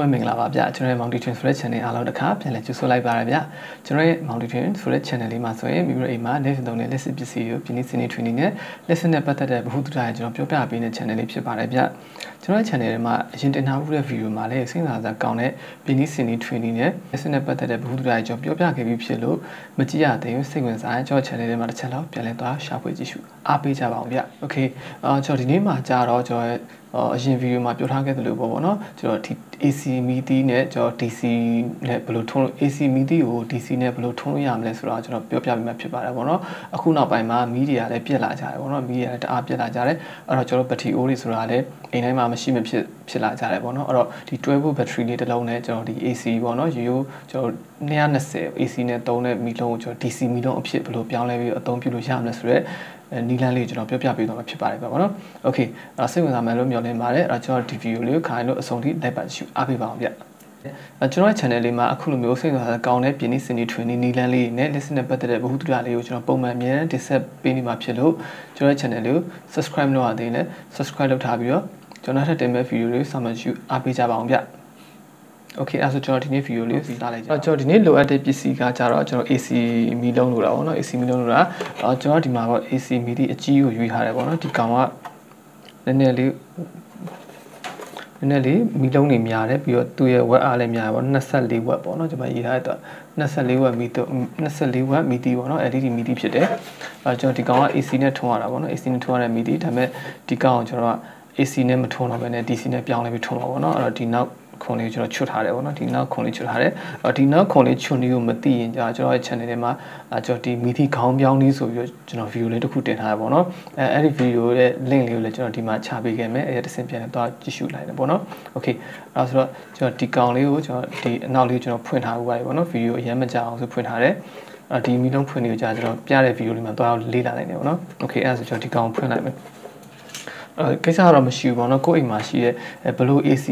ပဲမင်္ဂလာပါဗျကျွန်တော်ရဲ့ Multi Twin ဆိုတဲ့ channel အားလုံးတစ်ခါပြန်လည်ကြိုဆိုလိုက်ပါရဗျကျွန်တော်ရဲ့ Multi Twin ဆိုတဲ့ channel လေးမှာဆိုရင်မိမိတို့အိမ်မှာ lesson သုံးတဲ့ lesson ပစ္စည်းကိုပြင်းနေစနေ training နဲ့ lesson နဲ့ပတ်သက်တဲ့ဗဟုသုတကျွန်တော်ပြောပြပေးနေတဲ့ channel လေးဖြစ်ပါတယ်ဗျကျွန်တော်ရဲ့ channel ထဲမှာအရင်တင်ထားမှုတဲ့ video မှာလည်းစဉ်းစားစားကောင်းတဲ့ပြင်းနေစနေ training နဲ့ lesson နဲ့ပတ်သက်တဲ့ဗဟုသုတကျွန်တော်ပြောပြခဲ့ပြီးဖြစ်လို့မကြည့်ရသေးဘူးစိတ်ဝင်စားရင်ကျွန်တော် channel ထဲမှာတစ်ချက်လောက်ပြန်လည်သွားရှာဖွေကြည့်ရှုအားပေးကြပါအောင်ဗျ okay ကျွန်တော်ဒီနေ့မှာကြာတော့ကျွန်တော်အရင် video မှာပြောထားခဲ့သလိုပေါ့နော်ကျွန်တော်ဒီ AC MIDI နဲ့ကျွန်တော် DC နဲ့ဘယ်လိုထုံးလို့ AC MIDI ကို DC နဲ့ဘယ်လိုထုံးလို့ရမလဲဆိုတော့ကျွန်တော်ပြောပြပေးမှာဖြစ်ပါတယ်ပေါ့နော်အခုနောက်ပိုင်းမှာ MIDI ကလည်းပြက်လာကြတယ်ပေါ့နော် MIDI ကတအားပြက်လာကြတယ်အဲ့တော့ကျွန်တော် battery အိုးတွေဆိုတာလည်းအိမ်တိုင်းမှာမရှိမဖြစ်လာကြတယ်ပေါ့နော်အဲ့တော့ဒီ 12V battery လေးတစ်လုံးနဲ့ကျွန်တော်ဒီ AC ပေါ့နော်ရိုးကျွန်တော်220 AC နဲ့သုံးတဲ့မီလုံးကိုကျွန်တော် DC မီလုံးအဖြစ်ဘယ်လိုပြောင်းလဲပြီးအသုံးပြုလို့ရမလဲဆိုတော့နီလန်းလေးကျွန်တော်ပြောပြပေးသွားမှာဖြစ်ပါတယ်ပေါ့နော်။ Okay စိတ်ဝင်စားမယ်လို့မျှော်လင့်ပါတယ်။အဲ့တော့ကျွန်တော်ဒီဗီဒီယိုလေးကိုခိုင်းလို့အဆုံးထိလိုက်ပါကြည့်အားပေးပါအောင်ဗျ။ကျွန်တော်ရဲ့ channel လေးမှာအခုလိုမျိုးစိတ်ဝင်စားကောင်းတဲ့ပြင်းနေစနေ training နီလန်းလေးနဲ့ lesson နဲ့ပတ်သက်တဲ့ဗဟုသုတလေးကိုကျွန်တော်ပုံမှန်အမြဲတမ်းတင်ဆက်ပေးနေမှာဖြစ်လို့ကျွန်တော်ရဲ့ channel လေးကို subscribe လုပ်ရသေးတယ် subscribe လုပ်ထားပြီးတော့ကျွန်တော်ထပ်တင်မဲ့ဗီဒီယိုလေးကိုဆောင်ရွက်ကြည့်အားပေးကြပါအောင်ဗျ။ Okay အဲ့ဆိုကျွန်တော်ဒီနေ့ဗီဒီယိုလေးကိုစီလာလိုက်ကြကျွန်တော်ဒီနေ့လိုအပ်တဲ့ပစ္စည်းကကြတော့ကျွန်တော် AC မီလုံးလို့တာပေါ့နော် AC မီလုံးလို့တာကျွန်တော်ဒီမှာတော့ AC MIDI အကြီးကိုရွေးထားတယ်ပေါ့နော်ဒီကောင်ကနည်းနည်းလေးမီလုံးတွေများတယ်ပြီးတော့သူ့ရဲ့ watt အားလည်းများတယ်ပေါ့24 watt ပေါ့နော်ကျွန်မရေးထားတဲ့24 watt MIDI ပေါ့နော် LED MIDI ဖြစ်တယ်ကျွန်တော်ဒီကောင်က AC နဲ့ထုံးရတာပေါ့နော် AC နဲ့ထုံးရတဲ့ MIDI ဒါပေမဲ့ဒီကောင်ကိုကျွန်တော်က AC နဲ့မထုံးတော့ဘဲနဲ့ DC နဲ့ပြောင်းလဲပြီးထုံးပါပေါ့နော်အဲ့တော့ဒီနောက်ခွန်လေးကျွန်တော်ချွတ်ထားတယ်ပေါ့နော်ဒီနောက်ခွန်လေးချွတ်ထားတယ်ဒီနောက်ခွန်လေးချွတ်နေကိုမသိရင်ကျွန်တော်ရဲ့ channel ထဲမှာကျွန်တော်ဒီ MIDI ခေါင်းပြောင်းလေးဆိုပြီးတော့ကျွန်တော် video လေးတစ်ခုတင်ထားရပေါ့နော်အဲ့ဒီ video ရဲ့ link လေးကိုလည်းကျွန်တော်ဒီမှာချပေးခဲ့မယ်အဲ့ဒါတစ်ဆင့်ပြန်သွားကြည့်ရှုလိုက်တယ်ပေါ့နော် okay အဲ့ဆိုတော့ကျွန်တော်ဒီကောင်လေးကိုကျွန်တော်ဒီအနောက်လေးကိုကျွန်တော်ဖွင့်ထားဦးပါတယ်ပေါ့နော် video အရင်မကြအောင်ဆိုဖွင့်ထားတယ်ဒီမီလုံးဖွင့်နေကြကျွန်တော်ပြတဲ့ video လေးမှာသွားလေ့လာနိုင်တယ်ပေါ့နော် okay အဲ့ဆိုကျွန်တော်ဒီကောင်ဖွင့်လိုက်မယ်ကိစ္စကတော့မရှိဘူးပေါ့နော်ကိုယ့်အိမ်မှာရှိတဲ့ဘလို့ AC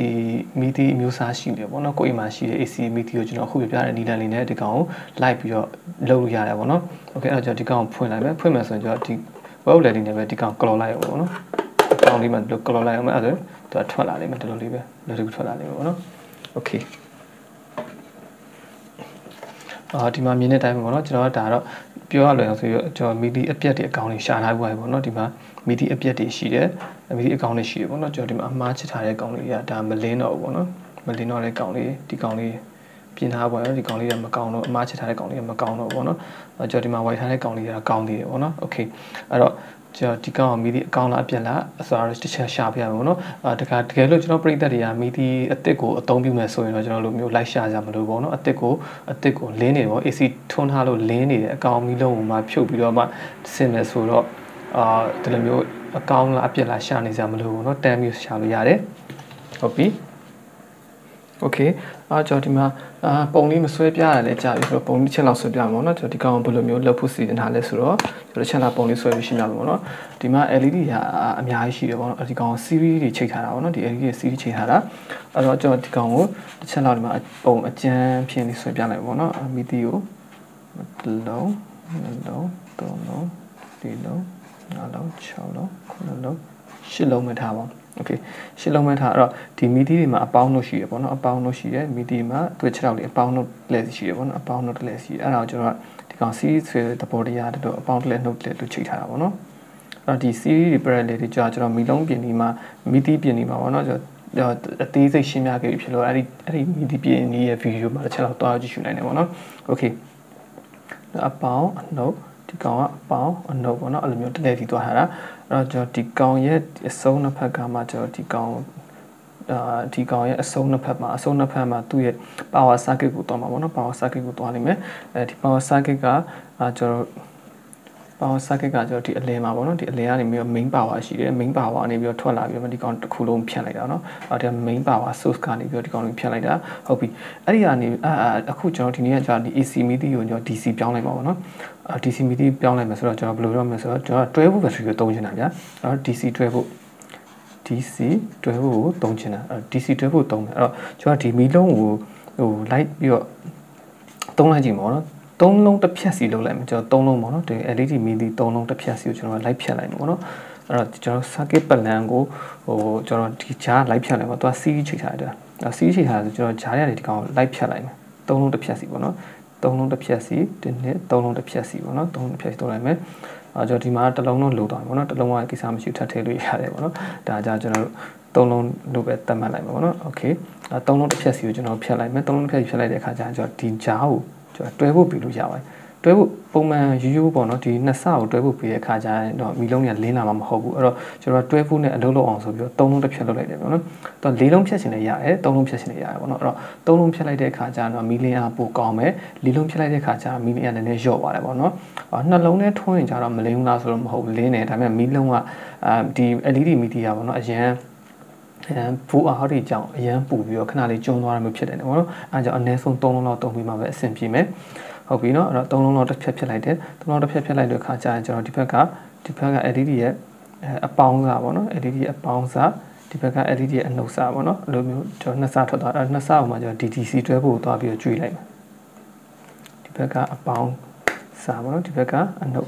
MIDI မျိုးစားရှိတယ်ပေါ့နော်ကိုယ့်အိမ်မှာရှိတဲ့ AC MIDI ကိုကျွန်တော်အခုပြပြတဲ့နီလန်လေးနဲ့ဒီကောင်ကိုလိုက်ပြီးတော့လုပ်လို့ရတယ်ပေါ့နော်โอเคအဲ့တော့ကျွန်တော်ဒီကောင်ကိုဖွင့်လိုက်မယ်ဖွင့်မယ်ဆိုရင်ကျွန်တော်ဒီ web လေးနဲ့ပဲဒီကောင်ကလော်လိုက်အောင်ပေါ့နော်ဒီကောင်လေးမှကလော်လိုက်အောင်အဲ့ဒါဆိုသူကထွက်လာလိမ့်မယ်တော်တော်လေးပဲလွယ်ကူထွက်လာလိမ့်မယ်ပေါ့နော်โอเคဒီမှာမြင်တဲ့အတိုင်းပေါ့နော်ကျွန်တော်ကဒါတော့ပြောရလွယ်အောင်ဆိုပြီးကျွန်တော် MIDI အပြက်တွေအကောင်လေးရှာထားပြီးပါပေါ့နော်ဒီမှာ MIDI အပြက်တွေရှိတယ် MIDI အကောင်လေးရှိတယ်ပေါ့နော်ကျွန်တော်ဒီမှာအမှားချထားတဲ့ကောင်လေးကဒါမလင်းတော့ဘူးပေါ့နော်မလင်းတော့တဲ့ကောင်လေးဒီကောင်လေးပြင်ထားပါတော့ဒီကောင်လေးကမကောင်းတော့အမှားချထားတဲ့ကောင်လေးကမကောင်းတော့ဘူးပေါ့နော်ကျွန်တော်ဒီမှာဝိုက်ထားတဲ့ကောင်လေးကကောင်းသေးတယ်ပေါ့နော် okay အဲ့တော့ကျွန်တော်ဒီကောင်က MIDI အကောင်လားအပြက်လားဆိုတော့တစ်ချက်ရှာပြရမယ်ပေါ့နော်တကယ်လို့ကျွန်တော်ပရိသတ်တွေက MIDI အသစ်ကိုအသုံးပြုမယ်ဆိုရင်တော့ကျွန်တော်လိုမျိုးလိုက်ရှာကြမလို့ပေါ့နော်အသစ်ကိုလင်းနေပေါ့ AC ထွန်းထားလို့လင်းနေတယ်အကောင်မီလုံးကိုမှဖြုတ်ပြီးတော့မှဆင်မယ်ဆိုတော့ဒီလိုမျိုးအကောင်လားအပြက်လားရှာနေကြမလို့ပေါ့နော်တန်းမျိုးရှာလို့ရတယ်ဟုတ်ပြီ okay ကျွန်တော်ဒီမှာပုံလေးမဆွဲပြရတယ်လေကြာပြီဆိုတော့ပုံလေးချက်လောက်ဆွဲပြမှာပေါ့နော်ကျွန်တော်ဒီကောင်ဘယ်လိုမျိုးလုပ်ဖို့စီစဉ်ထားလဲဆိုတော့ကျွန်တော်ချက်လာပုံလေးဆွဲပြီးရှင်းပြမယ်ပေါ့နော်ဒီမှာ LED ကအများကြီးရှိတယ်ပေါ့နော်ဒီကောင် series တွေချိန်ထားတာပေါ့နော်ဒီ LED ရဲ့ series ချိန်ထားတာအဲ့တော့ကျွန်တော်ဒီကောင်ကိုတစ်ချက်လောက်ဒီမှာပုံအကျန်းဖြင်းလေးဆွဲပြလိုက်ပေါ့နော် MIDI ကိုတစ်လုံးနှစ်လုံးသုံးလုံးလေးလုံး၅လုံး6လုံး9လုံး10လုံးမှထားပါokay ရှင်းလုံးမှထားအဲ့တော့ဒီ MIDI တွေမှာအပေါင်းလို့ရှိရပေါ့နော်အပေါင်းလို့ရှိရ MIDI မှာသူ့6လောက်လေးအပေါင်းလို့လည်းရှိရပေါ့နော်အပေါင်းလို့လည်းရှိရအဲ့ဒါကိုကျွန်တော်ကဒီကောင် series ဆိုတဲ့သဘောတရားတို့အပေါင်းလည်းနှုတ်လည်းသူချိန်ထားတာပေါ့နော်အဲ့တော့ဒီ series တွေ parallel တွေကျွန်တော်မီလုံးပြင်ဒီမှာ MIDI ပြင်ဒီမှာပေါ့နော်ကျွန်တော်အသေးစိတ်ရှင်းပြခဲ့ပြီဖြစ်လို့အဲ့ဒီ MIDI ပြင်ဒီရဲ့ video မှာတစ်ချက်လောက်သွားကြည့်ရှုနိုင်တယ်ပေါ့နော် okay အပေါင်းအနှုတ်ဒီကောင်ကအပေါင်းအနှုတ်ပေါ့နော်အဲ့လိုမျိုးတလဲတီသွားထားတာအဲ့တော့ကျွန်တော်ဒီကောင်ရဲ့အဆုံးနှစ်ဖက်ကမှကျွန်တော်ဒီကောင်ရဲ့အဆုံးနှစ်ဖက်မှာသူ့ရဲ့ power circuit ကိုတွားမှာပေါ့နော် power circuit ကိုတွားနိုင်မယ်ဒီ power circuit ကကျွန်တော် power circuit ကကျွန်တော်ဒီအလယ်မှာပေါ့နော်ဒီအလယ်ကနေပြီးတော့ main power ရှိတယ် main power ကနေပြီးတော့ထွက်လာပြီးတော့ဒီကောင်တစ်ခုလုံးဖြတ်လိုက်တာเนาะဒီ main power source ကနေပြီးတော့ဒီကောင်လုံးဖြတ်လိုက်တာဟုတ်ပြီအဲ့ဒီကနေအခုကျွန်တော်ဒီနေ့ကကျွန်တော်ဒီ AC MIDI ကိုကျွန်တော် DC ပြောင်းလိုက်ပါပေါ့နော်DC MIDI ပြောင်းလိုက်မယ်ဆိုတော့ကျွန်တော်ဘယ်လိုလုပ်မလဲဆိုတော့ကျွန်တော်12 volt battery ကိုသုံးချင်တာဗျာအဲ့တော့ DC 12 volt ကိုသုံးချင်တာDC 12 volt သုံးမယ်အဲ့တော့ကျွန်တော်ဒီမီလုံးကိုလိုက်ပြီးတော့သုံးလိုက်ကြည့်မှာပေါ့နော်သုံးလုံးတစ်ဖြတ်စီလုပ်လိုက်မယ်ကျွန်တော်သုံးလုံးပေါ့နော်ဒီ LED MIDI သုံးလုံးတစ်ဖြတ်စီကိုကျွန်တော်လိုက်ဖြတ်လိုက်မှာပေါ့နော်အဲ့တော့ကျွန်တော် circuit plan ကိုကျွန်တော်ဒီကြားလိုက်ဖြတ်လိုက်ပါသူက series ချိန်ထားတယ် စီးရှိထားဆိုကျွန်တော်ဂျားရတဲ့ဒီကောင်လိုက်ဖြတ်လိုက်မယ်3လုံးတစ်ဖြတ်စီပေါ့နော်3လုံးတစ်ဖြတ်စီ1နဲ့3လုံးတစ်ဖြတ်စီပေါ့နော်3လုံးတစ်ဖြတ်စီတော့လိုက်မယ်ကျွန်တော်ဒီမှာတစ်လုံးလုံးလိုသွားပြီပေါ့နော်တစ်လုံးကကိစ္စမရှိထပ်ထည့်လို့ရတယ်ပေါ့နော်ဒါကြောင့်ကျွန်တော်တို့3လုံးလို့ပဲသတ်မှတ်လိုက်မှာပေါ့နော်โอเค3လုံးတစ်ဖြတ်စီကိုကျွန်တော်ဖြတ်လိုက်မယ်3လုံးတစ်ဖြတ်စီဖြတ်လိုက်တဲ့အခါကျရင်ကျွန်တော်ဒီဂျားကိုကျွန်တော်တွဲဖို့ပြီးလို့ရပါတယ်တွဲဖို့ပုံမှန်ရိုးပေါ့နော်ဒီနှစ်ဆကိုတွဲဖို့ပြီးတဲ့အခါကျရင်တော့မီလုံးကလင်းလာမှာမဟုတ်ဘူးအဲ့တော့ကျွန်တော်တွဲဖို့နဲ့အလုပ်လုပ်အောင်ဆိုပြီးတော့3လုံးတစ်ဖြတ်လုပ်လိုက်တယ်ပေါ့နော်တော့4လုံးဖြတ်ချင်လည်းရတယ်3လုံးဖြတ်ချင်လည်းရတယ်ပေါ့နော်အဲ့တော့3လုံးဖြတ်လိုက်တဲ့အခါကျတော့မီလင်းအားပိုကောင်းမယ်4လုံးဖြတ်လိုက်တဲ့အခါကျတော့မီလင်းအားလည်းလျော့သွားတယ်ပေါ့နော်နှလုံးနဲ့ထွန်းရင်ကျတော့မလင်းဘူးလားဆိုတော့မဟုတ်ဘူးလင်းတယ်ဒါပေမဲ့မီလုံးကဒီ LED မီဒီယာပေါ့နော်အရန်ဘူအားတွေကြောင့်အရန်ပူပြီးတော့ခဏလေးကျွန်းသွားတာမျိုးဖြစ်တယ်ပေါ့နော်အဲကြောင့်အနည်းဆုံး3လုံးလောက်တုံးပြီးမှပဲအဆင်ပြေမယ်ဟုတ်ပြီเนาะအဲ့တော့3လုံးလောက်တစ်ဖြတ်လိုက်တယ်3လုံးတစ်ဖြတ်လိုက်တဲ့အခါကျရင်ကျွန်တော်ဒီဘက်က LED ရဲ့အပေါင်းစားပေါ့နော် LED ရဲ့အပေါင်းစားဒီဘက်က LED ရဲ့အနှုတ်စားပေါ့နော်အဲ့လိုမျိုးကျွန်တော်နှစ်စားထွက်သွားအဲ့နှစ်စားအောင်မှကျွန်တော် DTC တွဲဖို့သွားပြီးတော့ကျွေးလိုက်မယ်ဒီဘက်ကအပေါင်းစားပေါ့နော်ဒီဘက်ကအနှု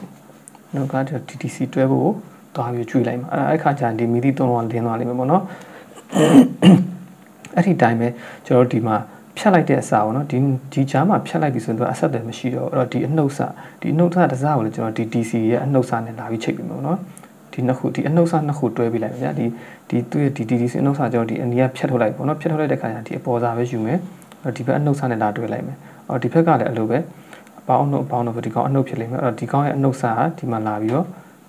တ်က DTC တွဲဖို့သွားပြီးကျွေးလိုက်မှာအဲ့ခါကျရင်ဒီမီဒီ3လုံးကလင်းသွားလိမ့်မယ်ပေါ့နော်အဲ့ဒီတိုင်းပဲကျွန်တော်ဒီမှာဖြတ်လိုက်တဲ့အစာပေါ့နော်ဒီဂျားမှာဖြတ်လိုက်ပြီဆိုရင်တော့အဆက်အသွယ်မရှိတော့အဲ့တော့ဒီအနှုတ်စာတစ်စားကိုလည်းကျွန်တော်ဒီ DC ရဲ့အနှုတ်စာနဲ့လာပြီးချိန်ပြီပေါ့နော်ဒီနှစ်ခုဒီအနှုတ်စာနှစ်ခုတွဲပြီးလိုက်ဗျာဒီသူ့ရဲ့ဒီ DC အနှုတ်စာကျွန်တော်ဒီအနီးကဖြတ်ထုတ်လိုက်ပေါ့နော်ဖြတ်ထုတ်လိုက်တဲ့ခါကျရင်ဒီအပေါ်စာပဲယူမယ်ဒီဘက်အနှုတ်စာနဲ့လာတွဲလိုက်မယ်အော်ဒီဘက်ကလည်းအလိုပဲအပေါင်းအနှုတ်ဒီကောင်အနှုတ်ဖြစ်လိမ့်မယ်အဲ့တော့ဒီကောင်ရဲ့အနှုတ်စာကဒီမှာလာပြီးတော့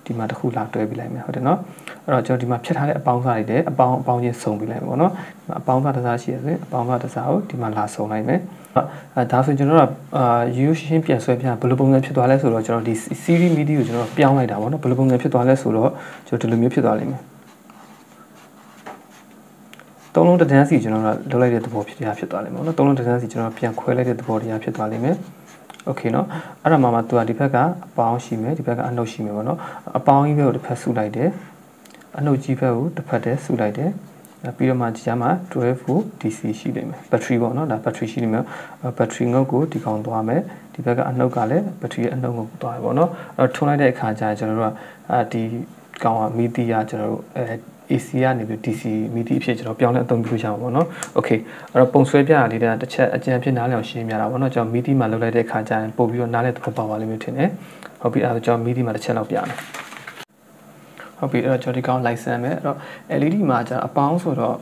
ဒီမှာတစ်ခုလာတွဲပြီးလိုက်မယ်ဟုတ်တယ်နော်အဲ့တော့ကျွန်တော်ဒီမှာဖြတ်ထားတဲ့အပေါင်းစားတွေလည်းအပေါင်းချင်းစုံပြီးလိုက်မယ်ပေါ့နော်အပေါင်းစားတစ်စားရှိရဆိုရင်အပေါင်းစားတစ်စားကိုဒီမှာလာစုံလိုက်မယ်ဒါဆိုကျွန်တော်တို့ကရိုးရှင်းပြန်ဆွဲပြဘယ်လိုပုံစံဖြစ်သွားလဲဆိုတော့ကျွန်တော်ဒီ series MIDI ကိုကျွန်တော်ပြောင်းလိုက်တာပေါ့နော်ဘယ်လိုပုံစံဖြစ်သွားလဲဆိုတော့ကျွန်တော်ဒီလိုမျိုးဖြစ်သွားလိမ့်မယ်သုံးလုံးတစ်တန်းစီကျွန်တော်တို့လုပ်လိုက်တဲ့သဘောဖြစ်သွားလိမ့်မယ်နော်သုံးလုံးတစ်တန်းစီကျွန်တော်ပြန်ခွဲလိုက်တဲ့သဘောတရားဖြစ်သွားလိမ့်မယ်โอเคเนาะအဲ့ဒါမှသူကဒီဘက်ကအပေါင်းရှိမယ်ဒီဘက်ကအနှုတ်ရှိမယ်ပေါ့နော်အပေါင်းကြီးဘက်ကိုတစ်ဖက်ဆုလိုက်တယ်အနှုတ်ကြီးဘက်ကိုတစ်ဖက်တည်းဆုလိုက်တယ်ပြီးတော့မှဒီကြားမှာ12V DC ရှိနေမယ်ဘက်ထရီပေါ့နော်ဒါဘက်ထရီရှိနေမယ်ဘက်ထရီငုတ်ကိုဒီကောင်သွားမယ်ဒီဘက်ကအနှုတ်ကလည်းဘက်ထရီရဲ့အနှုတ်ငုတ်ကိုသွားတယ်ပေါ့နော်အဲ့ထုံးလိုက်တဲ့အခါကျရင်ကျွန်တော်တို့ကဒီကောင်ကမီဒီယာကျွန်တော်တို့AC ကနေပြီး DC မီဒီအဖြစ်ကျွန်တော်ပြောင်းလဲအသုံးပြုကြအောင်ပေါ့နော်။ Okay အဲ့တော့ပုံဆွဲပြရလေးတဲ့တစ်ချက်အကြံဖြစ်နားလည်အောင်ရှင်းပြတာပေါ့နော်။ကျွန်တော်မီဒီမှာလုပ်လိုက်တဲ့အခါကျရင်ပို့ပြီးတော့နားလည်သဘောပေါက်ပါလိမ့်မယ်ထင်တယ်။ဟုတ်ပြီအဲ့တော့ကျွန်တော်မီဒီမှာတစ်ချက်လောက်ပြမယ်။ဟုတ်ပြီအဲ့တော့ကျွန်တော်ဒီကောင် license မယ်အဲ့တော့ LED မှာကျအပေါင်းဆိုတော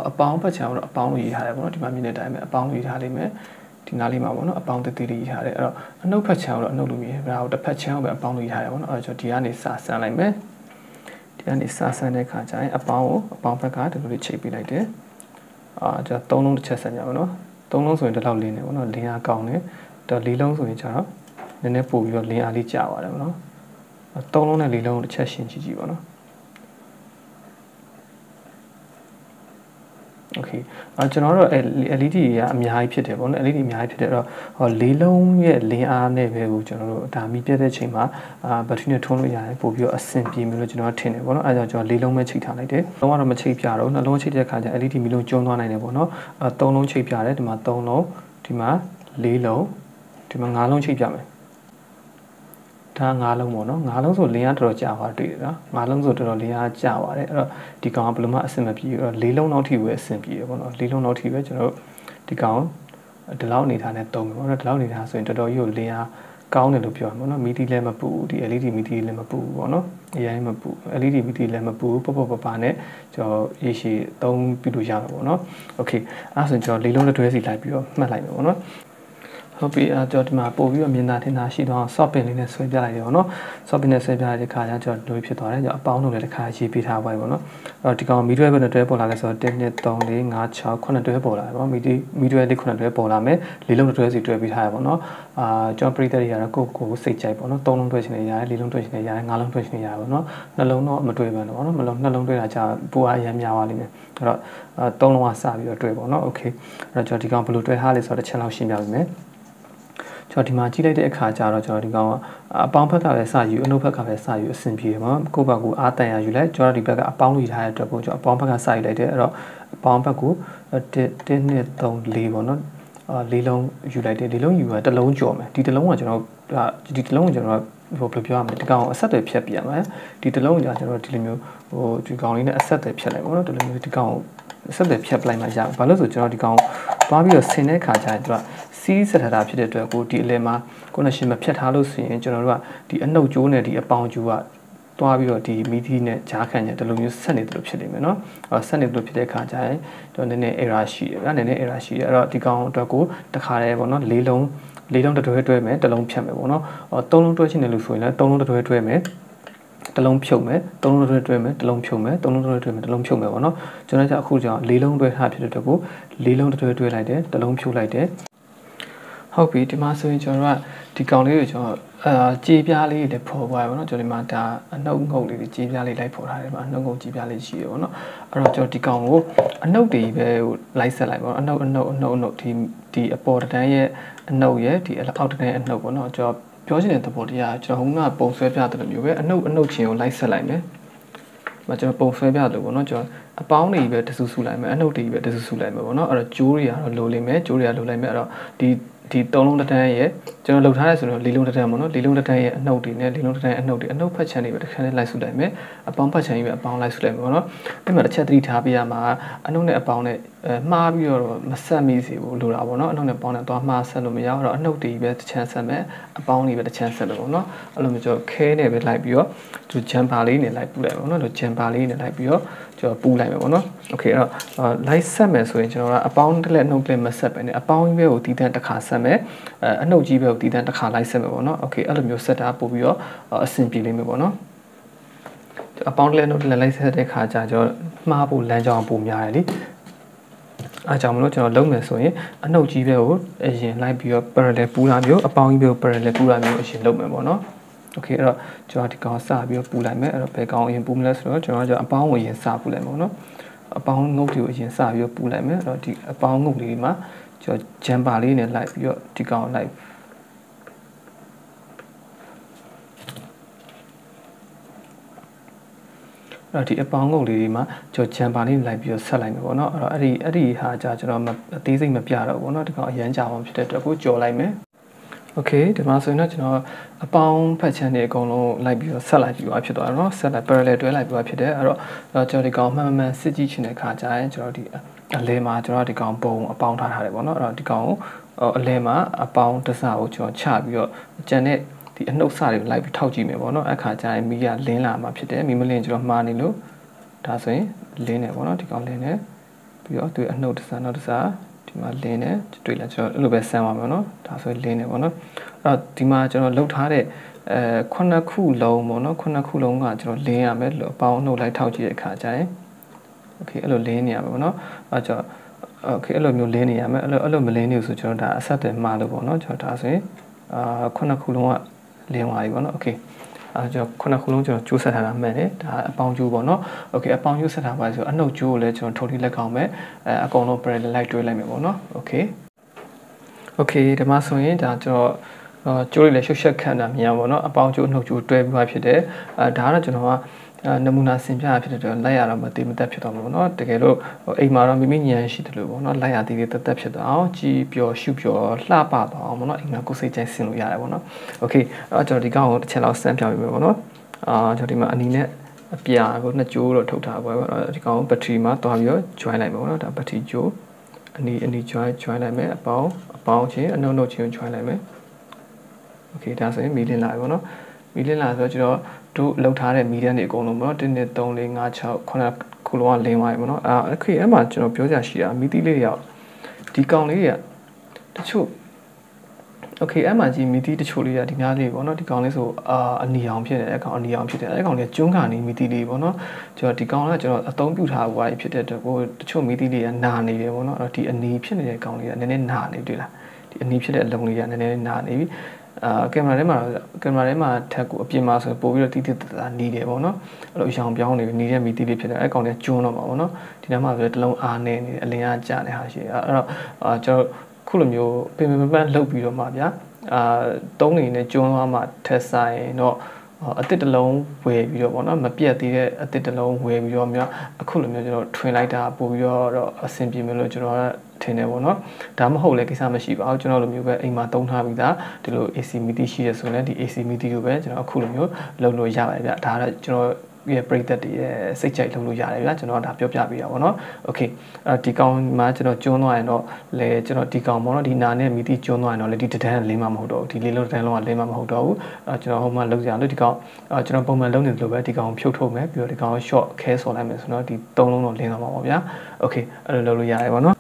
့အပေါင်းဘက်ချောင်းတော့အပေါင်းလို့ရေးထားတယ်ပေါ့နော်။ဒီမှာမြင်တဲ့အတိုင်းပဲအပေါင်းလို့ရေးထားလိမ့်မယ်။ဒီနားလေးမှာပေါ့နော်အပေါင်းတည်လေးရေးထားတယ်အဲ့တော့အနှုတ်ဖက်ချောင်းတော့အနှုတ်လို့ရေးတယ်။ဒါကိုတစ်ဖက်ချောင်းပဲအပေါင်းလို့ရေးထားတယ်ပေါ့နော်။အဲ့တော့ကျွန်တော်ဒီကနေစဆန်းလိုက်မယ်။ဒီကနေစဆန်းတဲ့ခါကျရင်အပေါင်းဘက်ကဒီလိုလေးချိန်ပေးလိုက်တယ်ကျွန်တော်3လုံးတစ်ချက်ဆန်းကြပါတော့3လုံးဆိုရင်ဒီလောက်လင်းနေပေါ့နော်လင်းအားကောင်းတယ်တော့4လုံးဆိုရင်ကျတော့နည်းနည်းပို့ပြီးတော့လင်းအားလေးကျသွားတယ်ပေါ့နော်3လုံးနဲ့4လုံးကိုတစ်ချက်ရှင်းကြည့်ပါတော့โอเคကျွန်တော်တို့ LED တွေကအများကြီးဖြစ်တယ်ပေါ့နော် LED အများကြီးဖြစ်တယ်အဲ့တော့၄လုံးရဲ့လင်းအားနဲ့ပဲကိုကျွန်တော်တို့ဒါမီးပြတ်တဲ့ချိန်မှာဘက်ထရီနဲ့ထုံးလို့ရတယ်ပို့ပြီးတော့အဆင်ပြေမယ်လို့ကျွန်တော်ထင်တယ်ပေါ့နော်အဲဒါကြောင့်ကျွန်တော်၄လုံးပဲချိတ်ထားလိုက်တယ်လုံးဝတော့မချိတ်ပြတော့နှလုံးချိတ်တဲ့အခါကျ LED မီးလုံးကျွန်းသွားနိုင်တယ်ပေါ့နော်၃လုံးချိတ်ပြတယ်ဒီမှာ၃လုံးဒီမှာ၄လုံးဒီမှာ၅လုံးချိတ်ပြမယ်ဒါ၅လုံးပေါ့နော်၅လုံးဆိုလင်းအားတော်တော်ကြာသွားတွေ့တယ်နော်၅လုံးဆိုတော်တော်လင်းအားကြာသွားတယ်အဲ့တော့ဒီကောင်ကဘယ်လိုမှအဆင်မပြေဘူးအဲ့တော့၄လုံးနောက်ထိပဲအဆင်ပြေတယ်ပေါ့နော်၄လုံးနောက်ထိပဲကျွန်တော်တို့ဒီကောင်ဒီလောက်အနေထားနဲ့တုံးတယ်ပေါ့နော်ဒီလောက်အနေထားဆိုရင်တော်တော်ကြီးကိုလင်းအားကောင်းတယ်လို့ပြောရမှာပေါ့နော်မီဒီလည်းမပူဒီ LED မီဒီလည်းမပူပေါ့နော်အရင်မပူ LED မီဒီလည်းမပူပေါ့ပနဲ့ကျွန်တော်ရေရှည်သုံးပြလို့ရမှာပေါ့နော်โอเคအဲ့ဆိုရင်ကျွန်တော်၄လုံးလက်တွဲစီလိုက်ပြီးတော့မှတ်လိုက်မယ်ပေါ့နော်ဟုတ်ပြီကျွန်တော်ဒီမှာပို့ပြီးတော့မြင်တာထင်တာရှိတော့ software လေးနဲ့ဆွဲပြလိုက်တယ်ပေါ့နော် software နဲ့ဆွဲပြလိုက်တဲ့ခါကျကျွန်တော်လိုဖြစ်သွားတယ်ကျွန်တော်အပေါင်းလုံးလည်းတစ်ခါရေးပေးထားပါပြီပေါ့နော်အဲ့တော့ဒီကောင်မီတွဲဘယ်နဲ့တွဲပေါ်လာလဲဆိုတော့1 2 3 4 5 6 9တွဲပေါ်လာတယ်ပေါ့မီတွဲလေး9တွဲပေါ်လာမယ်၄လုံးတွဲစီတွဲပေးထားရပေါ့နော်ကျွန်တော်ပရိသတ်တွေကတော့ကိုစိတ်ကြိုက်ပေါ့နော်3လုံးတွဲချင်နေရတယ်4လုံးတွဲချင်နေရတယ်5လုံးတွဲချင်နေရတယ်ပေါ့နော်နှလုံးတော့မတွဲပါနဲ့ပေါ့နော်နှလုံးတွဲတာကြာပူအားအများများပါလိမ့်မယ်အဲ့တော့3လုံးကစပြီးတော့တွဲပေါ့နော်โอเคအဲ့တော့ကျွန်တော်ဒီကောင်ဘယ်လိုတွဲထားလဲဆိုတော့တစ်ချက်လောက်ရှင်းပြပေးမယ်ကျွန်တော်ဒီမှာကြည့်လိုက်တဲ့အခါကျတော့ကျွန်တော်ဒီကောင်ကအပေါင်းဖက်ကပဲစယူအနှုတ်ဖက်ကပဲစယူအဆင်ပြေတယ်ပေါ့ကိုယ့်ဘက်ကိုအားတန်ရယူလိုက်ကျွန်တော်ဒီဘက်ကအပေါင်းယူထားတဲ့အတွက်ကိုကျွန်တော်အပေါင်းဖက်ကစယူလိုက်တယ်အဲ့တော့အပေါင်းဖက်ကို1 2 3 4ပေါ့နော်၄လုံးယူလိုက်တယ်၄လုံးယူရတစ်လုံးကြော်မယ်ဒီတစ်လုံးကကျွန်တော်ဒီတစ်လုံးကိုကျွန်တော်ဟိုဘယ်လိုပြောရမလဲဒီကောင်အဆက်တွေဖြတ်ပြရမယ်ဒီတစ်လုံးကကျွန်တော်ဒီလိုမျိုးဟိုဒီကောင်လေးနဲ့အဆက်တွေဖြတ်လိုက်ပေါ့နော်ဒီလိုမျိုးဒီကောင် ဆက်သွယ်ဖြတ်ပလိုက်မှရဘာလို့ဆိုကျွန်တော်ဒီကောင်သွားပြီးတော့ဆင်တဲ့ခါကျရင်သူကစီးစထတာဖြစ်တဲ့အတွက်ကိုဒီအလဲမှာ connection မဖြတ်ထားလို့ဆိုရင်ကျွန်တော်တို့ကဒီအနှုတ်ကြိုးနဲ့ဒီအပေါင်ကြိုးကတွားပြီးတော့ဒီမီဒီနဲ့ဂျားခံကြတယ်လို့မျိုးဆက်နေတယ်လို့ဖြစ်နေမယ်နော်ဆက်နေတယ်လို့ဖြစ်တဲ့ခါကျရင်ကျွန်တော်နည်းနည်း error ရှိတယ်ဗျာနည်းနည်း error ရှိတယ်အဲ့တော့ဒီကောင်အတွက်ကိုတခါတည်းပေါ့နော်၄လုံးတွဲမယ်တစ်လုံးဖြတ်မယ်ပေါ့နော်၃လုံးတွဲချင်တယ်လို့ဆိုရင်လည်း၃လုံးတွဲမယ်တစ်လုံးဖြုတ်မယ်၃လုံးတွဲမယ်တစ်လုံးဖြုတ်မယ်၃လုံးတွဲမယ်တစ်လုံးဖြုတ်မယ်ပေါ့နော်ကျွန်တော်ကအခုကြောင့်၄လုံးတွဲထားဖြစ်တဲ့အတွက်ကို၄လုံးတွဲလိုက်တယ်တစ်လုံးဖြုတ်လိုက်တယ်ဟုတ်ပြီဒီမှာဆိုရင်ကျွန်တော်ကဒီကောင်လေးကိုကျွန်တော်ကြေးပြားလေးတွေဖော်သွားရပါတော့ကျွန်တော်ဒီမှာဒါအနှုတ်ငုတ်လေးတွေကြေးပြားလေးလိုက်ဖော်ထားတယ်မှာအနှုတ်ငုတ်ကြေးပြားလေးရှိရပါတော့အဲ့တော့ကျွန်တော်ဒီကောင်ကိုအနှုတ်တွေပဲလိုက်ဆက်လိုက်ပါတော့အနှုတ်ဒီအပေါ်တန်းရဲ့အနှုတ်ရဲ့ဒီအောက်တန်းရဲ့အနှုတ်ပေါ့နော်ကျွန်တော်ပြောချင်တဲ့သဘောတရားကျွန်တော်ကပုံဆွဲပြတယ်လို့မျိုးပဲအနှုတ်ချင်းကိုလိုက်ဆက်လိုက်မယ်မကျွန်တော်ပုံဆွဲပြတယ်ပေါ့နော်ကျွန်တော်အပေါင်းတွေပဲတဆူဆူလိုက်မယ်အနှုတ်တွေပဲတဆူဆူလိုက်မယ်ပေါ့နော်အဲ့တော့ဂျိုးတွေကတော့လိုလိမ့်မယ်ဂျိုးတွေကလိုလိုက်မယ်အဲ့တော့ဒီ၃လုံးတစ်တန်းရဲ့ကျွန်တော်လှုပ်ထားရဲဆိုတော့၄လုံးတစ်တန်းပေါ့နော်၄လုံးတစ်တန်းရဲ့အနှုတ်တွေနဲ့၄လုံးတစ်တန်းအနှုတ်တွေအနှုတ်ဖက်ချမ်းတွေပဲတစ်ခါနဲ့လိုက်ဆူလိုက်မယ်အပေါင်းဖက်ချမ်းကြီးပဲအပေါင်းလိုက်ဆူလိုက်မယ်ပေါ့နော်အဲ့မှာတစ်ချက်သတိထားပေးရမှာအနှုတ်နဲ့အပေါင်းနဲ့မှားပြီးတော့မဆက်မိစေဘူးလိုတာပေါ့နော်အနှုတ်နဲ့ပေါင်းနဲ့သွားမှားဆက်လို့မရတော့အနှုတ်တွေပဲတစ်ချမ်းဆက်မယ်အပေါင်းတွေပဲတစ်ချမ်းဆက်မယ်ပေါ့နော်အဲ့လိုမျိုးကျွန်တော်ခဲနဲ့ပဲလိုက်ပြီးတော့ဒီဂျမ်ပါလေးနဲ့လိုက်ပူလိုက်ပေါ့နော်ဒီဂျမ်ပါလေးနဲ့လိုက်ပြီးတော့ကျွန်တော်ပူလိုက်မယ်ပေါ့နော်โอเคအဲ့တော့လိုက်ဆက်မယ်ဆိုရင်ကျွန်တော်ကအပေါင်းတစ်လက်နှုတ်လက်မဆက်ပဲနဲ့အပေါင်းကြီးပဲကိုတီးတန်းတစ်ခါဆက်မယ်အနှုတ်ကြီးပဲကိုတီးတန်းတစ်ခါလိုက်ဆက်မယ်ပေါ့နော်โอเคအဲ့လိုမျိုးဆက်တာပို့ပြီးတော့အဆင်ပြေလိမ့်မယ်ပေါ့နော်အပေါင်းတစ်လက်နှုတ်လက်လိုက်ဆက်တဲ့ခါကျကျွန်တော်မှားဖို့လမ်းကြောင်းပို့များတယ်လीအားကြောင့်မလို့ကျွန်တော်လုံးမယ်ဆိုရင်အနှုတ်ကြီးပဲကိုအရင်လိုက်ပြီးတော့ parallel ပူတာမျိုးအပေါင်းကြီးပဲကို parallel ပူတာမျိုးအရင်လုပ်မယ်ပေါ့နော်โอเคအဲ့တော့ကျွန်တော်ဒီကောင်စပြီးတော့ပူလိုက်မယ်အဲ့တော့ဘယ်ကောင်အရင်ပူမလဲဆိုတော့ကျွန်တော်ကအပေါင်းကိုအရင်စပူလိုက်မယ်ပေါ့နော်အပေါင်းငုတ်တွေကိုအရင်စပြီးတော့ပူလိုက်မယ်အဲ့တော့ဒီအပေါင်းငုတ်လေးမှာကျွန်တော်ဂျမ်ပါလေးနဲ့လိုက်ပြီးတော့ဒီကောင်လိုက်အဲ့ဒီအပေါင်းငုတ်လေးတွေမှာကျွန်တော်ဂျမ်ပါလေးလိုက်ပြီးတော့ဆက်လိုက်မယ်ပေါ့နော်အဲ့တော့အဲ့ဒီဟာကြာကျွန်တော်အသေးစိတ်မပြတော့ဘူးပေါ့နော်ဒီကောင်အရန်ကြာအောင်ဖြစ်တဲ့အတွက်ကိုကြော်လိုက်မယ်โอเคဒီမှာဆိုရင်တော့ကျွန်တော်အပေါင်းဖက်ချမ်းတွေအကုန်လုံးလိုက်ပြီးတော့ဆက်လိုက်ပြီးသွားဖြစ်သွားတယ်เนาะဆက်လိုက် parallel တွဲလိုက်ပြီးသွားဖြစ်တယ်အဲ့တော့ကျွန်တော်ဒီကောင်မှန်စစ်ကြည့်ချင်တဲ့ခါကျရင်ကျွန်တော်ဒီအလဲမှာကျွန်တော်ဒီကောင်ပုံအပေါင်းထားတယ်ပေါ့เนาะအဲ့တော့ဒီကောင်ကိုအလဲမှာအပေါင်းတစ်စကိုကျွန်တော်ချပြီးတော့ကျန်တဲ့ဒီအနှုတ်စတွေကိုလိုက်ပြီးထောက်ကြည့်မယ်ပေါ့เนาะအခါကျရင်မီးကလင်းလာမှာဖြစ်တယ်မီးမလင်းကျွန်တော်မှားနေလို့ဒါဆိုရင်လင်းနေပေါ့เนาะဒီကောင်လင်းနေပြီးတော့သူအနှုတ်တစ်စနောက်တစ်စဒီမှာလင်းနေတွေ့လာကျွန်တော်အဲ့လိုပဲဆန်းပါမယ်เนาะဒါဆိုရင်လင်းနေပေါ့เนาะအဲ့တော့ဒီမှာကျွန်တော်လှုပ်ထားတဲ့9ခုလုံးပေါ့เนาะ9ခုလုံးကကျွန်တော်လင်းရမယ်လို့အပေါင်းနှုတ်လိုက်ထောက်ကြည့်တဲ့အခါကျရင်โอเคအဲ့လိုလင်းနေရမယ်ပေါ့เนาะအဲ့ကျွန်တော်โอเคအဲ့လိုမျိုးလင်းနေရမယ်အဲ့လိုမလင်းနေဘူးဆိုကျွန်တော်ဒါအဆက်တယ်မှားလို့ပေါ့เนาะကျွန်တော်ဒါဆိုရင်9ခုလုံးကလင်းသွားပြီပေါ့เนาะโอเคကျွန်တော်9ခုလုံးကျွန်တော်ကျိုးဆက်ထားတာမှန်တယ်ဒါအပေါင်းကျိုးပေါ့เนาะโอเคအပေါင်းကျိုးဆက်ထားပါဆိုအနှုတ်ကျိုးကိုလည်းကျွန်တော်ထုတ်ပြီးလက်ကောင်းမယ်အကုန်လုံး parallel လိုက်တွဲလိုက်မယ်ပေါ့เนาะโอเคဒီမှာဆိုရင်ဒါကျွန်တော်ကျိုးလေးလည်းရှုပ်ရှက်ခံတာမြင်ရပါတော့အပေါင်းကျိုးနှုတ်ကျိုးတွဲပြီးမှဖြစ်တယ်ဒါကတော့ကျွန်တော်ကနမူနာဆင်ပြရဖြစ်တဲ့အတွက်လိုက်ရတော့မသိမသက်ဖြစ်သွားမှာပေါ့နော်တကယ်လို့အိမ်မှာတော့မိမိဉာဏ်ရှိတယ်လို့ပေါ့နော်လိုက်ရသေးသေးသက်သက်ဖြစ်သွားအောင်ကြည်ပျော်ရှုပျော်လှပသွားအောင်ပေါ့နော်အိမ်မှာကိုယ်စိတ်ကြိုက်ဆင်လို့ရတယ်ပေါ့နော်โอเคအဲ့တော့ကျွန်တော်ဒီကောင်ကိုတစ်ချက်လောက်စမ်းပြပေးမယ်ပေါ့နော်ကျွန်တော်ဒီမှာအနီနဲ့အပြာကိုနှစ်ကြိုးတော့ထုတ်ထားပါပေါ့နော်ဒီကောင်ကိုဘက်ထရီမှာတွားပြီးတော့ join လိုက်မယ်ပေါ့နော်ဒါဘက်ထရီကြိုးအနီ join လိုက်မယ်အပေါင်းချင်းအနှုတ်ချင်း join လိုက်မယ်โอเคဒါဆိုရင်မီလင်းလာပြီပေါ့နော်မီလင်းလာဆိုတော့ကျွန်တော်တို့လောက်ထားတဲ့မီဒီယမ်တွေအကုန်လုံးပေါ့နော်1 2 3 4 5 6 9ခုလုံးကလင်းသွားပြီပေါ့နော်အဲ့မှာကျွန်တော်ပြောကြရှိတာမီတီလေးတွေရောက်ဒီကောင်လေးတွေကတချို့โอเคအဲ့မှာကြီးမီတီတချို့လေးကဒီများလေးပေါ့နော်ဒီကောင်လေးဆိုအနီအောင်ဖြစ်တယ်အဲ့ကောင်အနီအောင်ဖြစ်တယ်အဲ့ကောင်လေးကျွန်းကနေမီတီလေးပေါ့နော်ကျွန်တော်ဒီကောင်ကကျွန်တော်အသုံးပြုထားဟိုဟာဖြစ်တဲ့အတွက်ကိုတချို့မီတီလေးကနာနေတယ်ပေါ့နော်အဲ့တော့ဒီအနီဖြစ်နေတဲ့ကောင်လေးကနည်းနည်းနာနေတွေ့လားဒီအနီဖြစ်တဲ့အလုံးလေးကနည်းနည်းနာနေပြီကင်မရာထဲမှာထက်ကိုအပြင်မှာဆိုပို့ပြီးတော့တိတိတသားနေတယ်ပေါ့နော်အဲ့လိုရောင်ပြောင်းနေပြီးနေတဲ့မီတီလေးဖြစ်တယ်အဲ့ကောင်လေးကျွန်းတော့မှာပေါ့နော်ဒီထဲမှာဆိုတလုံးအားနေနေအလင်းအားကျတဲ့ဟာရှိတယ်အဲ့တော့ကျွန်တော်ခုလိုမျိုးပင်ပန်းလှုပ်ပြီးတော့မှဗျာတုံးနေနဲ့ကျွန်းသွားမှထက်ဆိုင်တော့အတစ်တလုံးဝယ်ပြီးတော့ပေါ့နော်မပြတ်သေးတဲ့အတစ်တလုံးဝယ်ပြီးတော့များအခုလိုမျိုးကျွန်တော်ထွင်လိုက်တာပို့ပြီးတော့အဆင်ပြေမယ်လို့ကျွန်တော်ကထင်တယ်ပေါ့နော်ဒါမဟုတ်လေကိစ္စမရှိပါဘူးကျွန်တော်လိုမျိုးပဲအိမ်မှာတုံးထားပြီးသားဒီလို AC မီတီရှိရဆိုရင်ဒီ AC မီတီကိုပဲကျွန်တော်အခုလိုမျိုးလုပ်လို့ရပါတယ်ဗျဒါကတော့ကျွန်တော် ရဲ့ပရိသတ်တွေရဲ့စိတ်ကြိုက်လုပ်လို့ရတယ်ဗျာကျွန်တော်ဒါပြောပြပေးတာပေါ့နော်โอเคဒီကောင်မှာကျွန်တော်ကျွန်းသွားရင်တော့လေကျွန်တော်ဒီကောင်ပေါ့နော်ဒီနာနဲ့မီတီကျွန်းသွားရင်တော့လေဒီတန်းလင်းမှာမဟုတ်တော့ဘူးဒီလေးလုံးတန်းလုံးကလင်းမှာမဟုတ်တော့ဘူးကျွန်တော်ဟိုမှာလုံးကြလို့ဒီကောင်ကျွန်တော်ပုံမှန်လုံးနေလို့ပဲဒီကောင်ဖြုတ်ထုတ်မယ်ပြီးတော့ဒီကောင် short ခဲဆော်လိုက်မယ်ဆိုတော့ဒီ3လုံးတော့လင်းသွားမှာပေါ့ဗျာโอเคအဲ့လိုလုပ်လို့ရတယ်ပေါ့နော်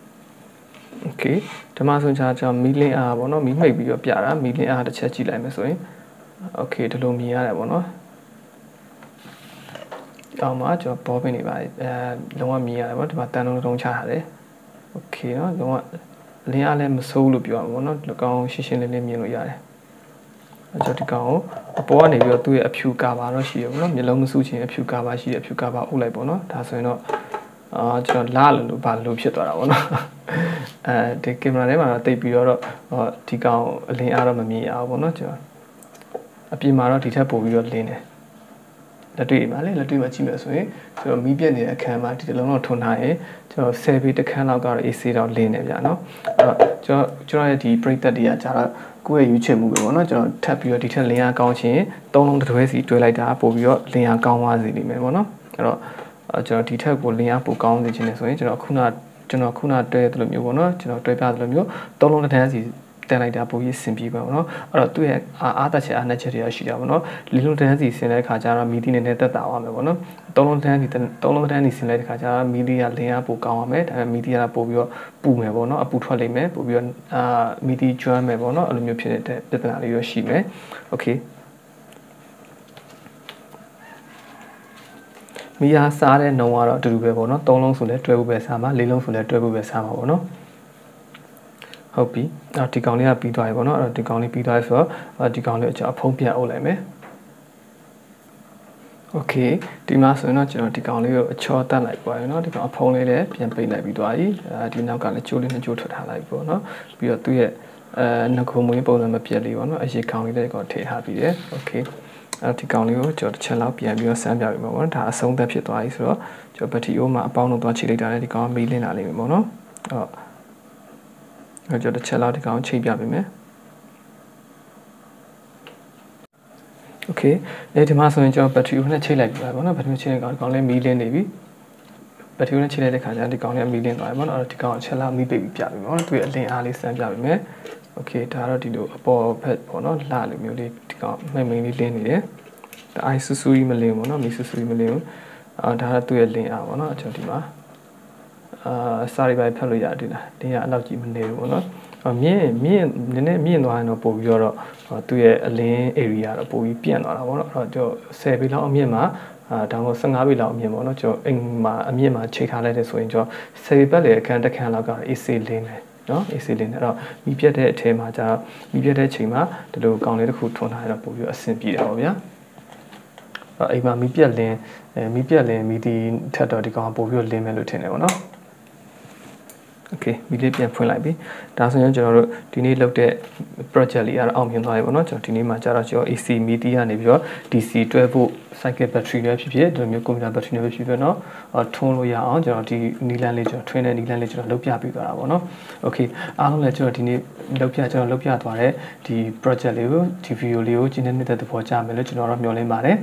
โอเคဒီမှာဆိုကျွန်တော်မီလင်းအားပေါ့နော်မီးမှိတ်ပြီးတော့ပြတာမီလင်းအားတစ်ချက်ကြည့်လိုက်မယ်ဆိုရင်โอเคဒီလိုမြင်ရတယ်ပေါ့နော်အော်မှာကျွန်တော်ပေါ်ပင်နေပါတယ်လုံးဝမြင်ရတယ်ပေါ့ဒီမှာတန်လုံးချထားတယ်โอเคเนาะလုံးဝလင်းအားလည်းမစိုးလို့ပြောရမှာပေါ့နော်ဒီကောင်ရှင်းရှင်းလင်းလင်းမြင်လို့ရတယ်ကျွန်တော်ဒီကောင်ကိုအပေါ်ကနေပြီးတော့သူ့ရဲ့အဖြူကာပါတော့ရှိရပေါ့နော်မျက်လုံးမစူးချင်အဖြူကာပါရှိတယ်အဖြူကာပါဥလိုက်ပေါ့နော်ဒါဆိုရင်တော့ကျွန်တော်လာလို့ဘာလို့ဖြစ်သွားတာပေါ့နော်ဒီကင်မရာထဲမှာတော့တိတ်ပြီးတော့ဒီကောင်အလင်းအားတော့မမြင်ရဘူးပေါ့နော်ကျွန်တော်အပြင်မှာတော့ဒီထက်ပိုပြီးတော့လင်းတယ်လက်တွေ့မှာလေလက်တွေ့မှာကြည့်မယ်ဆိုရင်ကျွန်တော်မီးပြက်နေတဲ့အခန်းမှာဒီတစ်လုံးတော့ထွန်းထားရင်ကျွန်တော်10ပေတစ်ခန်းလောက်ကတော့ AC တော့လင်းနေဗျာနော်အဲ့တော့ကျွန်တော်ရဲ့ဒီပရိသတ်တွေကကြာတော့ကိုယ့်ရဲ့ရွေးချယ်မှုပဲပေါ့နော်ကျွန်တော်ထပ်ပြီးတော့ဒီထက်လင်းအားကောင်းချင်3လုံးတစ်တွဲစီတွဲလိုက်တာပို့ပြီးတော့လင်းအားကောင်းသွားစေလိမ့်မယ်ပေါ့နော်အဲ့တော့ကျွန်တော်ဒီထက်ကိုလင်းအားပိုကောင်းစေချင်တယ်ဆိုရင်ကျွန်တော်ခုနတွဲတယ်လို့မျိုးပေါ့နော်ကျွန်တော်တွဲပြတယ်လို့မျိုး3လုံးတစ်ထန်းစီတန်လိုက်တာပိုပြီးစင်ပြေပါဘောနော်အဲ့တော့သူ့ရဲ့အားသက်ချက်အားနက်ချက်တွေရှိတာပေါ့နော်လေးလုံးတန်းစီဆင်တဲ့ခါကျတော့မီဒီနဲ့တက်တာသွားမယ်ပေါ့နော်သုံးလုံးတန်းစီဆင်လိုက်တဲ့ခါကျတော့မီဒီကလင်းအားပိုကောင်းအောင်မယ်ဒါပေမဲ့မီဒီကပိုပြီးတော့ပူမယ်ပေါ့နော်အပူထွက်လိမ့်မယ်ပိုပြီးတော့မီဒီကျွမ်းမယ်ပေါ့နော်အဲ့လိုမျိုးဖြစ်တဲ့ပြဿနာလေးရောရှိမယ်โอเคမီယာစားတဲ့နှုံကတော့အတူတူပဲပေါ့နော်3လုံးဆိုလဲတွဲဖို့ပဲစားမှာ4လုံးဆိုလဲတွဲဖို့ပဲစားမှာပေါ့နော်ဟုတ်ပြီဒီကောင်လေးကပြီးသွားပြီပေါ့နော်အဲ့တော့ဒီကောင်လေးပြီးသွားပြီဆိုတော့ဒီကောင်လေးအဖုံးပြန်အုပ်လိုက်မယ်โอเคဒီမှာဆိုရင်တော့ကျွန်တော်ဒီကောင်လေးကိုအချောတက်လိုက်ပါရနော်ဒီကောင်အဖုံးလေးလည်းပြန်ပိတ်လိုက်ပြီးသွားပြီဒီနောက်ကလည်းကျိုးလေးနဲ့ကျိုးထွက်ထားလိုက်ပေါ့နော်ပြီးတော့သူ့ရဲ့နှခုံမွေးပုံစံမပြတ်လေးပေါ့နော်အရေကောင်လေးလည်းကောင်ထည့်ထားပြီးတယ်โอเคဒီကောင်လေးကိုကျွန်တော်တစ်ချက်လောက်ပြန်ပြီးတော့ဆန်းပြပြီးပါပေါ့နော်ဒါအဆုံးသက်ဖြစ်သွားပြီဆိုတော့ကျွန်တော်ဘက်ထရီအိုးမှာအပေါင်းလုံးသွားချိလိုက်တာလည်းဒီကောင်မီးလင်းလာလိမ့်မယ်ပေါ့နော်ကျွန်တော်တစ်ချက်လောက်ဒီကောင်ချိတ်ပြပေးမယ်โอเคဒီမှာဆိုရင်ကျွန်တော်ဘက်ထရီကိုနဲ့ချိတ်လိုက်ပြီပေါ့နော်ဘက်ထရီချိတ်လိုက်ကောင်လေးမီးလင်းနေပြီဘက်ထရီကိုနဲ့ချိတ်လိုက်တဲ့ခါကျဒီကောင်လေးမီးလင်းသွားပြီပေါ့နော်အဲ့တော့ဒီကောင်အချက်လောက်မီးပိတ်ပြီးပြပြီပေါ့နော်သူရဲ့အလင်းအားလေးစမ်းပြပေးမယ်โอเคဒါတော့ဒီလိုအပေါ်ဘက်ပေါ့နော်လှလိုမျိုးလေးဒီကောင်မိတ်လေးလင်းနေတယ်ဒါအိုင်ဆူဆူကြီးမလင်းဘူးနော်မီဆူဆူကြီးမလင်းဘူးဒါကသူ့ရဲ့လင်းအားပေါ့နော်ကျွန်တော်ဒီမှာစာရီပိုင်းဖတ်လို့ရတယ်လားတင်းရအဲ့လောက်ကြီးမနေဘူးပေါ့နော်မြင့်နည်းနည်းမြင့်သွားရင်တော့ပို့ပြီးတော့သူ့ရဲ့အလင်း area တော့ပို့ပြီးပြန့်သွားတာပေါ့နော်အဲ့တော့ကျွန်တော်10ပေလောက်အမြင့်မှာဒါမှမဟုတ်15ပေလောက်အမြင့်ပေါ့နော်ကျွန်တော်အိမ်မှာအမြင့်မှာချိန်ထားလိုက်တဲ့ဆိုရင်ကျွန်တော်10ပေပတ်လေအခန်းတစ်ခန်းလောက်က AC လင်းတယ်နော် AC လင်းတယ်အဲ့တော့မိပြတ်တဲ့အထဲမှာじゃမိပြတ်တဲ့ချိန်မှာဒီလိုကောင်လေးတစ်ခုထွန်းထားရတော့ပို့ပြီးအဆင်ပြေတာပေါ့ဗျာအိမ်မှာမိပြတ်လင်းမိဒီထက်တော့ဒီကောင်ပို့ပြီးလင်းမယ်လို့ထင်တယ်ပေါ့နော်โอเคမီလေးပြန်ဖွင့်လိုက်ပြီဒါဆိုရင်ကျွန်တော်တို့ဒီနေ့လုပ်တဲ့ project လေးကတော့အောင်မြင်သွားပြီပေါ့နော်ကျွန်တော်ဒီနေ့မှာကြာတော့ကျွန်တော် AC media ကနေပြီးတော့ DC12V cycle battery နဲ့ဖြစ်ဖြစ်ဒီလိုမျိုး computer battery နဲ့ဖြစ်ဖြစ်เนาะထွန်းလို့ရအောင်ကျွန်တော်ဒီနီလန်းလေးကျွန်တော်ထွင်းတဲ့နီလန်းလေးကျွန်တော်လုပ်ပြပေးသွားတာပေါ့နော်โอเคအားလုံးလည်းကျွန်တော်ဒီနေ့လုပ်ပြသွားတဲ့ဒီ project လေးကိုဒီ video လေးကိုကျင်းနေတဲ့သဘောကျမယ်လို့ကျွန်တော်တို့မျှော်လင့်ပါတယ်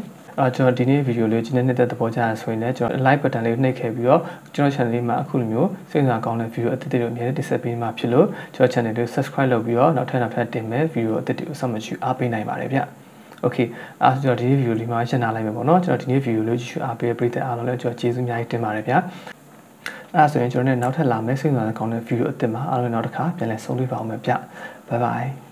ကျွန်တော်ဒီနေ့ဗီဒီယိုလေးကျင်းနေတဲ့သဘောကျရဆိုရင်လည်းကျွန်တော် like button လေးကိုနှိပ်ခဲ့ပြီးတော့ကျွန်တော် channel လေးမှာအခုလိုမျိုးစိတ်ဝင်စားကောင်းတဲ့ဗီဒီယိုအသစ်တွေအများကြီးတင်ဆက်ပေးမှာဖြစ်လို့ကျွန်တော် channel လေးကို subscribe လုပ်ပြီးတော့နောက်ထပ်တင်မယ်ဗီဒီယိုအသစ်တွေကိုစောင့်မကြည့်အားပေးနိုင်ပါတယ်ဗျ။ Okay ကျွန်တော်ဒီဗီဒီယိုလေးမှာရှင်းပြလိုက်မယ်ပေါ့နော်ကျွန်တော်ဒီနေ့ဗီဒီယိုလေးကြည့်အားပေးပရိသတ်အားလုံးလည်းကျွန်တော်ကျေးဇူးအများကြီးတင်ပါတယ်ဗျ။အဲ့ဒါဆိုရင်ကျွန်တော်နောက်ထပ်လာမယ့်စိတ်ဝင်စားကောင်းတဲ့ဗီဒီယိုအသစ်မှာအားလုံးနောက်တစ်ခါပြန်လည်ဆုံတွေ့ပါအောင်မယ်ဗျ။ Bye bye